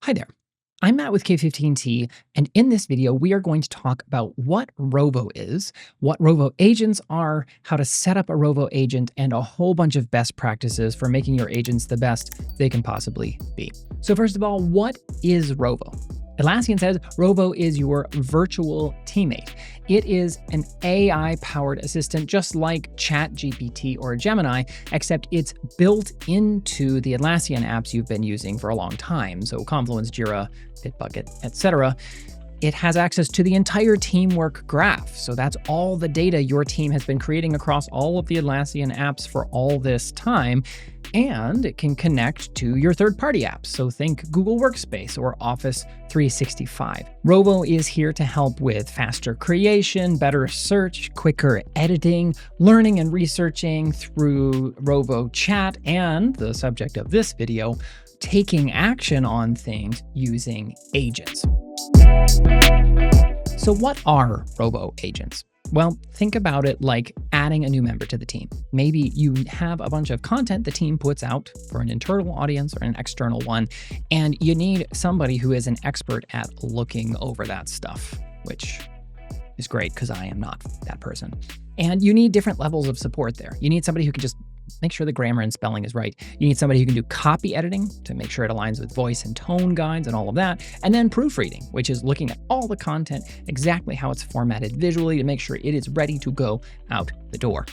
Hi there. I'm Matt with K15T, and in this video, we are going to talk about what Rovo is, what Rovo agents are, how to set up a Rovo agent, and a whole bunch of best practices for making your agents the best they can possibly be. So first of all, what is Rovo? Atlassian says Rovo is your virtual teammate. It is an AI-powered assistant just like ChatGPT or Gemini, except it's built into the Atlassian apps you've been using for a long time, so Confluence, Jira, Bitbucket, etc. It has access to the entire teamwork graph, so that's all the data your team has been creating across all of the Atlassian apps for all this time, and it can connect to your third-party apps, so think Google Workspace or Office 365. Rovo is here to help with faster creation, better search, quicker editing, learning and researching through Rovo Chat, and the subject of this video, taking action on things using agents. So what are Rovo agents? Well, think about it like adding a new member to the team. Maybe you have a bunch of content the team puts out for an internal audience or an external one, and you need somebody who is an expert at looking over that stuff, which is great because I am not that person. And you need different levels of support there. You need somebody who can just make sure the grammar and spelling is right. You need somebody who can do copy editing to make sure it aligns with voice and tone guides and all of that. And then proofreading, which is looking at all the content, exactly how it's formatted visually to make sure it is ready to go out the door.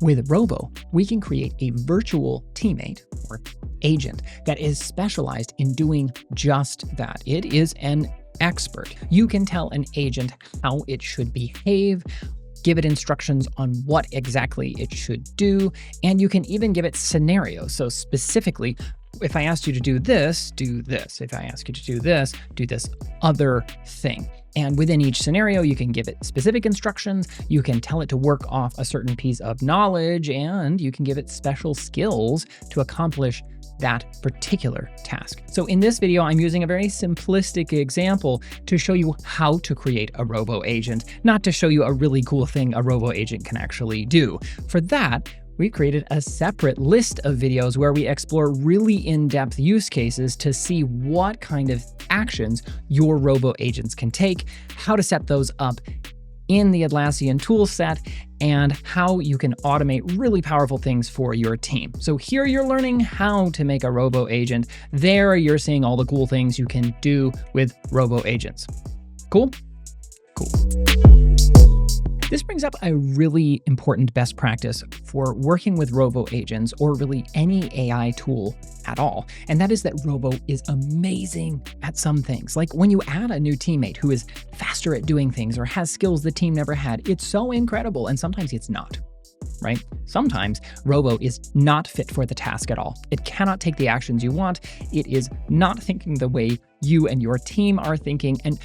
With Rovo, we can create a virtual teammate or agent that is specialized in doing just that. It is an expert. You can tell an agent how it should behave, give it instructions on what exactly it should do, and you can even give it scenarios. So specifically, if I asked you to do this, do this. If I ask you to do this other thing. And within each scenario, you can give it specific instructions, you can tell it to work off a certain piece of knowledge, and you can give it special skills to accomplish that particular task. So in this video, I'm using a very simplistic example to show you how to create a Rovo agent, not to show you a really cool thing a Rovo agent can actually do. For that, we created a separate list of videos where we explore really in-depth use cases to see what kind of actions your Rovo agents can take, how to set those up in the Atlassian tool set, and how you can automate really powerful things for your team. So here you're learning how to make a Rovo agent. There you're seeing all the cool things you can do with Rovo agents. Cool? Cool. This brings up a really important best practice for working with Rovo agents, or really any AI tool at all. And that is that Rovo is amazing at some things. Like when you add a new teammate who is faster at doing things or has skills the team never had, it's so incredible. And sometimes it's not, right? Sometimes Rovo is not fit for the task at all. It cannot take the actions you want. It is not thinking the way you and your team are thinking. And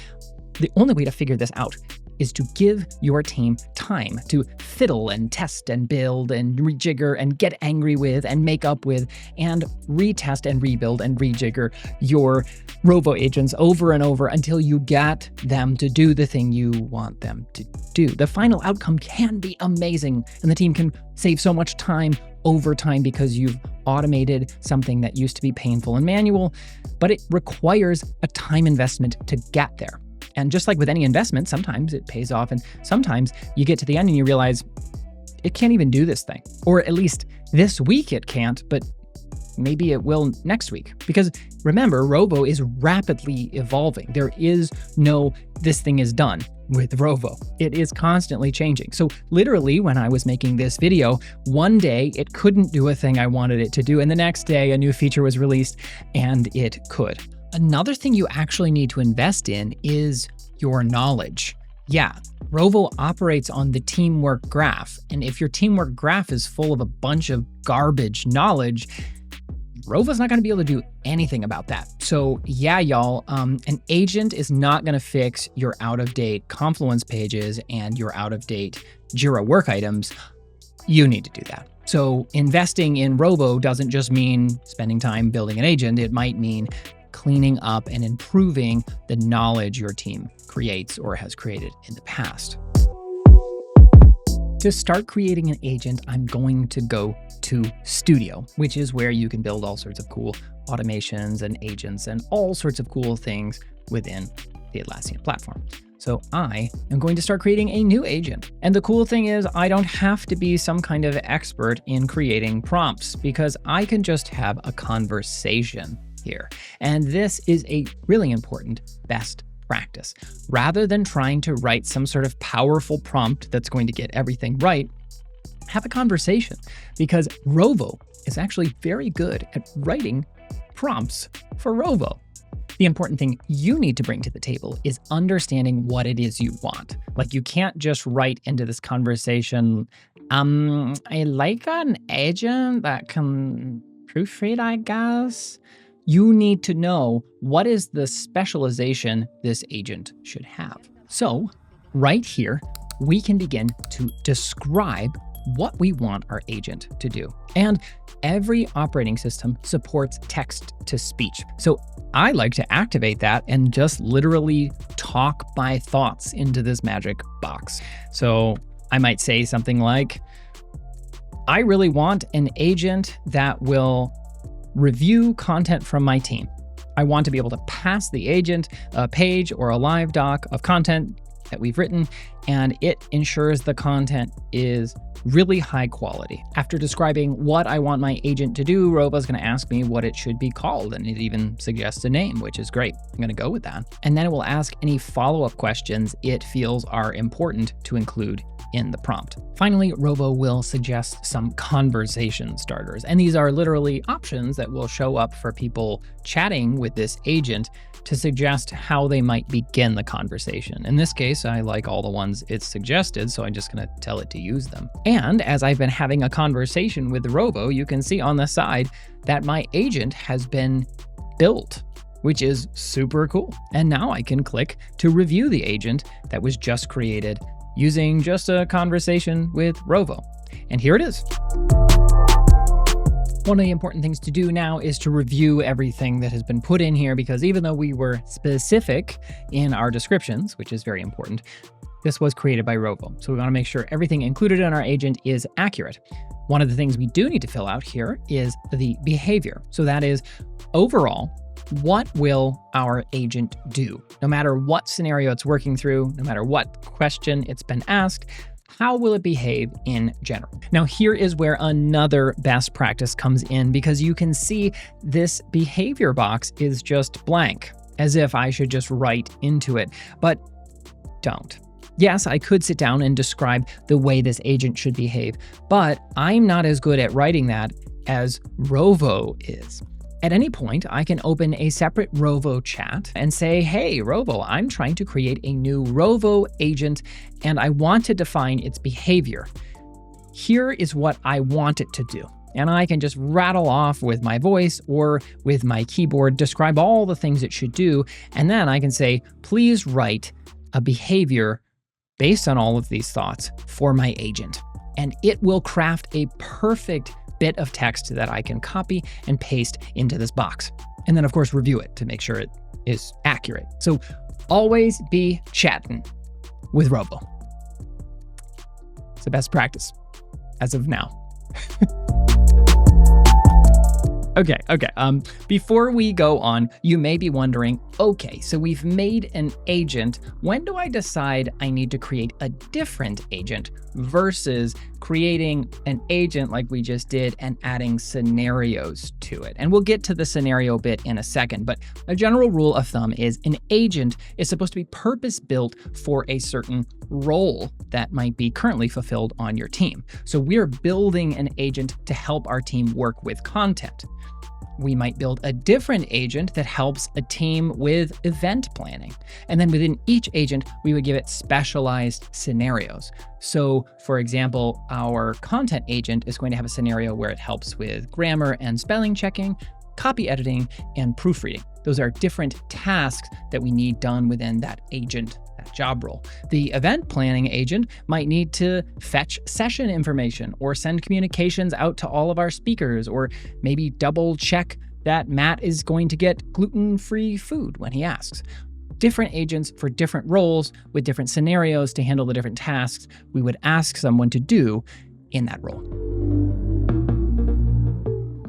the only way to figure this out is to give your team time to fiddle and test and build and rejigger and get angry with and make up with and retest and rebuild and rejigger your Rovo agents over and over until you get them to do the thing you want them to do. The final outcome can be amazing, and the team can save so much time over time because you've automated something that used to be painful and manual, but it requires a time investment to get there. And just like with any investment, sometimes it pays off, and sometimes you get to the end and you realize it can't even do this thing. Or at least this week it can't, but maybe it will next week. Because remember, Rovo is rapidly evolving. There is no this thing is done with Rovo. It is constantly changing. So literally, when I was making this video, one day it couldn't do a thing I wanted it to do, and the next day a new feature was released and it could. Another thing you actually need to invest in is your knowledge. Yeah, Rovo operates on the teamwork graph, and if your teamwork graph is full of a bunch of garbage knowledge, Rovo's not going to be able to do anything about that. So yeah, y'all, an agent is not going to fix your out-of-date Confluence pages and your out-of-date Jira work items. You need to do that. So investing in Rovo doesn't just mean spending time building an agent. It might mean cleaning up and improving the knowledge your team creates or has created in the past. To start creating an agent, I'm going to go to Studio, which is where you can build all sorts of cool automations and agents and all sorts of cool things within the Atlassian platform. So I am going to start creating a new agent. And the cool thing is I don't have to be some kind of expert in creating prompts because I can just have a conversation here. And this is a really important best practice. Rather than trying to write some sort of powerful prompt that's going to get everything right, have a conversation, because Rovo is actually very good at writing prompts for Rovo. The important thing you need to bring to the table is understanding what it is you want. Like, you can't just write into this conversation, I like an agent that can proofread, I guess. You need to know what is the specialization this agent should have. So right here, we can begin to describe what we want our agent to do. And every operating system supports text-to-speech. So I like to activate that and just literally talk my thoughts into this magic box. So I might say something like, I really want an agent that will review content from my team. I want to be able to pass the agent a page or a live doc of content that we've written, and it ensures the content is really high quality. After describing what I want my agent to do, Rovo's going to ask me what it should be called, and it even suggests a name, which is great. I'm going to go with that. And then it will ask any follow-up questions it feels are important to include in the prompt. Finally, Rovo will suggest some conversation starters, and these are literally options that will show up for people chatting with this agent to suggest how they might begin the conversation. In this case, I like all the ones it's suggested, so I'm just going to tell it to use them. And as I've been having a conversation with Rovo, you can see on the side that my agent has been built, which is super cool. And now I can click to review the agent that was just created using just a conversation with Rovo. And here it is. One of the important things to do now is to review everything that has been put in here, because even though we were specific in our descriptions, which is very important, this was created by Rovo. So we want to make sure everything included in our agent is accurate. One of the things we do need to fill out here is the behavior. So that is, overall, what will our agent do? No matter what scenario it's working through, no matter what question it's been asked, how will it behave in general? Now, here is where another best practice comes in, because you can see this behavior box is just blank, as if I should just write into it, but don't. Yes, I could sit down and describe the way this agent should behave, but I'm not as good at writing that as Rovo is. At any point, I can open a separate Rovo chat and say, hey, Rovo, I'm trying to create a new Rovo agent, and I want to define its behavior. Here is what I want it to do. And I can just rattle off with my voice or with my keyboard, describe all the things it should do, and then I can say, please write a behavior based on all of these thoughts for my agent. And it will craft a perfect bit of text that I can copy and paste into this box. And then, of course, review it to make sure it is accurate. So always be chatting with Rovo. It's the best practice as of now. Okay. Before we go on, you may be wondering, okay, so we've made an agent. When do I decide I need to create a different agent versus creating an agent like we just did and adding scenarios to it? And we'll get to the scenario bit in a second, but a general rule of thumb is an agent is supposed to be purpose-built for a certain role that might be currently fulfilled on your team. So we're building an agent to help our team work with content. We might build a different agent that helps a team with event planning. And then within each agent, we would give it specialized scenarios. So for example, our content agent is going to have a scenario where it helps with grammar and spelling checking, copy editing, and proofreading. Those are different tasks that we need done within that agent, that job role. The event planning agent might need to fetch session information or send communications out to all of our speakers, or maybe double check that Matt is going to get gluten-free food when he asks. Different agents for different roles with different scenarios to handle the different tasks we would ask someone to do in that role.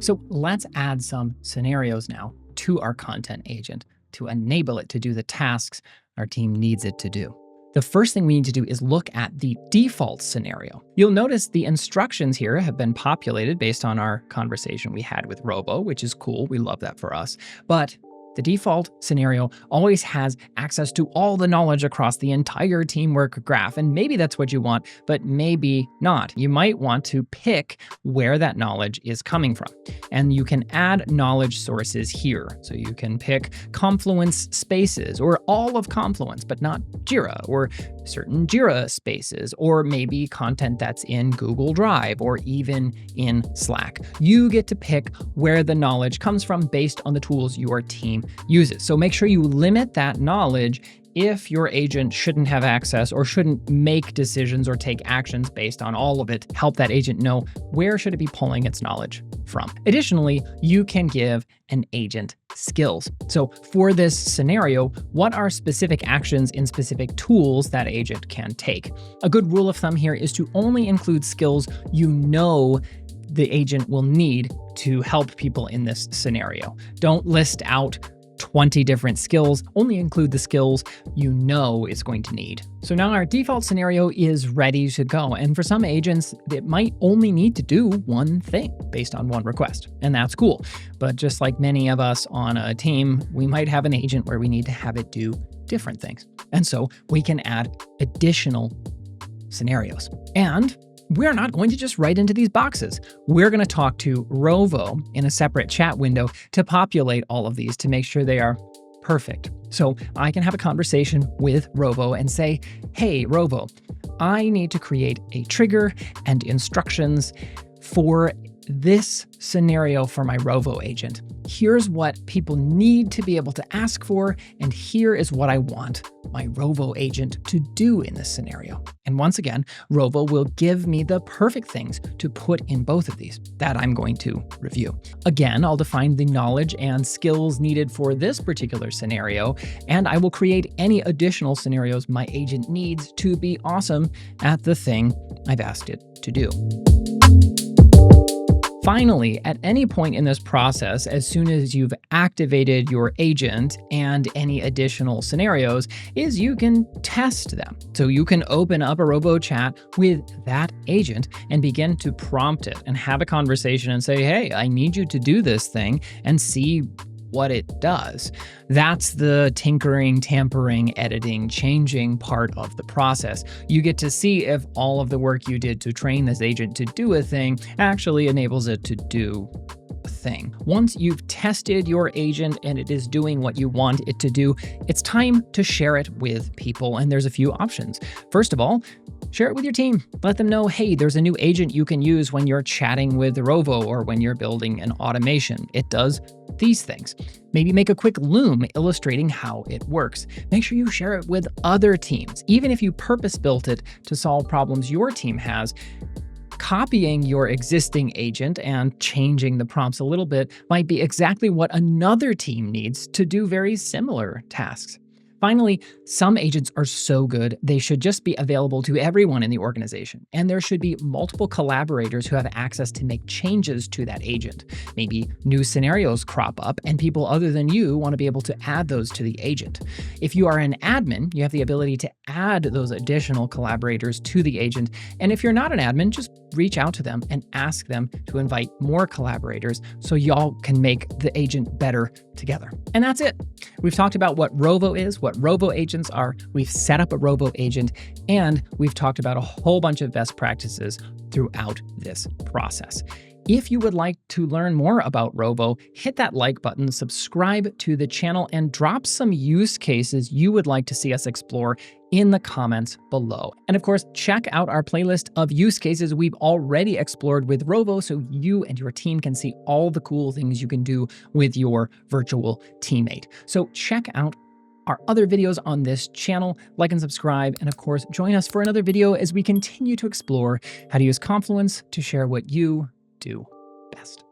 So let's add some scenarios now to our content agent to enable it to do the tasks our team needs it to do. The first thing we need to do is look at the default scenario. You'll notice the instructions here have been populated based on our conversation we had with Rovo, which is cool. We love that for us. But the default scenario always has access to all the knowledge across the entire teamwork graph. And maybe that's what you want, but maybe not. You might want to pick where that knowledge is coming from. And you can add knowledge sources here. So you can pick Confluence spaces or all of Confluence, but not Jira, or certain Jira spaces, or maybe content that's in Google Drive or even in Slack. You get to pick where the knowledge comes from based on the tools your team uses. So make sure you limit that knowledge if your agent shouldn't have access or shouldn't make decisions or take actions based on all of it. Help that agent know where should it be pulling its knowledge from. Additionally, you can give an agent skills. So for this scenario, what are specific actions in specific tools that agent can take? A good rule of thumb here is to only include skills you know the agent will need to help people in this scenario. Don't list out 20 different skills, only include the skills you know it's going to need. So now our default scenario is ready to go. And for some agents, it might only need to do one thing based on one request. And that's cool. But just like many of us on a team, we might have an agent where we need to have it do different things. And so we can add additional scenarios. And we're not going to just write into these boxes. We're going to talk to Rovo in a separate chat window to populate all of these to make sure they are perfect. So I can have a conversation with Rovo and say, hey, Rovo, I need to create a trigger and instructions for this scenario for my Rovo agent. Here's what people need to be able to ask for, and here is what I want my Rovo agent to do in this scenario. And once again, Rovo will give me the perfect things to put in both of these that I'm going to review. Again, I'll define the knowledge and skills needed for this particular scenario, and I will create any additional scenarios my agent needs to be awesome at the thing I've asked it to do. Finally, at any point in this process, as soon as you've activated your agent and any additional scenarios, is you can test them. So you can open up a Rovo chat with that agent and begin to prompt it and have a conversation and say, hey, I need you to do this thing, and see what it does. That's the tinkering, tampering, editing, changing part of the process. You get to see if all of the work you did to train this agent to do a thing actually enables it to do a thing. Once you've tested your agent and it is doing what you want it to do, it's time to share it with people. And there's a few options. First of all, share it with your team. Let them know, hey, there's a new agent you can use when you're chatting with Rovo or when you're building an automation. It does these things. Maybe make a quick loom illustrating how it works. Make sure you share it with other teams. Even if you purpose-built it to solve problems your team has, copying your existing agent and changing the prompts a little bit might be exactly what another team needs to do very similar tasks. Finally, some agents are so good, they should just be available to everyone in the organization. And there should be multiple collaborators who have access to make changes to that agent. Maybe new scenarios crop up and people other than you want to be able to add those to the agent. If you are an admin, you have the ability to add those additional collaborators to the agent. And if you're not an admin, just reach out to them and ask them to invite more collaborators so y'all can make the agent better together. And that's it. We've talked about what Rovo is, what Rovo agents are, we've set up a Rovo agent, and we've talked about a whole bunch of best practices throughout this process. If you would like to learn more about Rovo, hit that like button, subscribe to the channel, and drop some use cases you would like to see us explore in the comments below. And of course, check out our playlist of use cases we've already explored with Rovo so you and your team can see all the cool things you can do with your virtual teammate. So check out our other videos on this channel, like and subscribe, and of course, join us for another video as we continue to explore how to use Confluence to share what you do best.